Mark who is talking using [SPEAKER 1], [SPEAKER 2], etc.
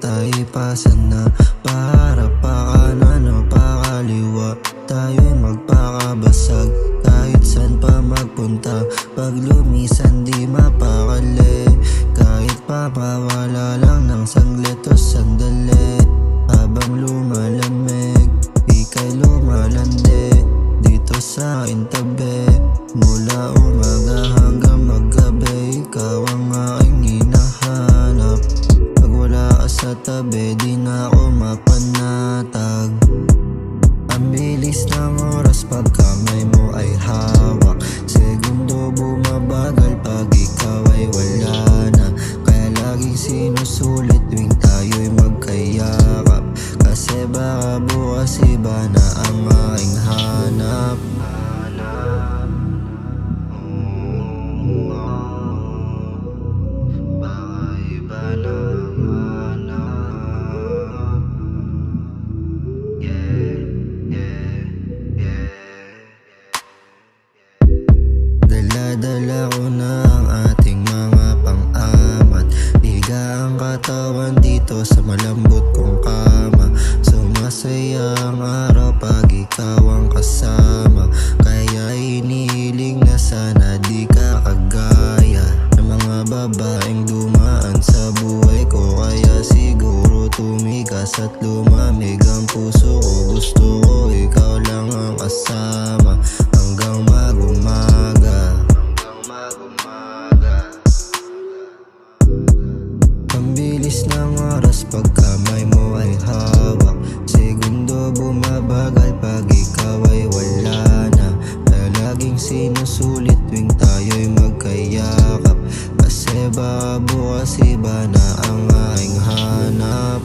[SPEAKER 1] Tayo ipasan na para pa kanan o pakaliwa. Tayo'y magpakabasag kahit saan pa magpunta. Pag lumisan di mapakali, kahit pa mawala lang ng saglit o sandali. Habang lumalamig, ika'y lumalandi dito sa aking tabi. Mula umaga hanggang maggabi, ikaw ang aking hinahanap. Pag wala ka sa tabi, di na ako mapanatag. Ang bilis ng oras pag kamay mo ay hawak. Segundo bumabagal pag ikaw ay wala na. Kaya laging sinusulit tuwing tayo'y magkayakap. Kasi baka bukas iba na ang aking hanap. Dala ko na ang ating mga pang-amat. Higa ang katawan dito sa malambot kong kama. Sumasaya ang araw pag ikaw ang kasama. Kaya inihiling na sana di ka kagaya ng mga babaeng dumaan sa buhay ko. Kaya siguro tumigas at lumamig ang puso ko. Gusto ko ikaw lang ang kasama hanggang mag-umaga. Ang bilis ng oras pag kamay mo ay hawak. Segundo bumabagal pag ikaw ay wala na. Kaya laging sinusulit tuwing tayo'y magkayakap. Kasi baka bukas iba na ang aking hanap.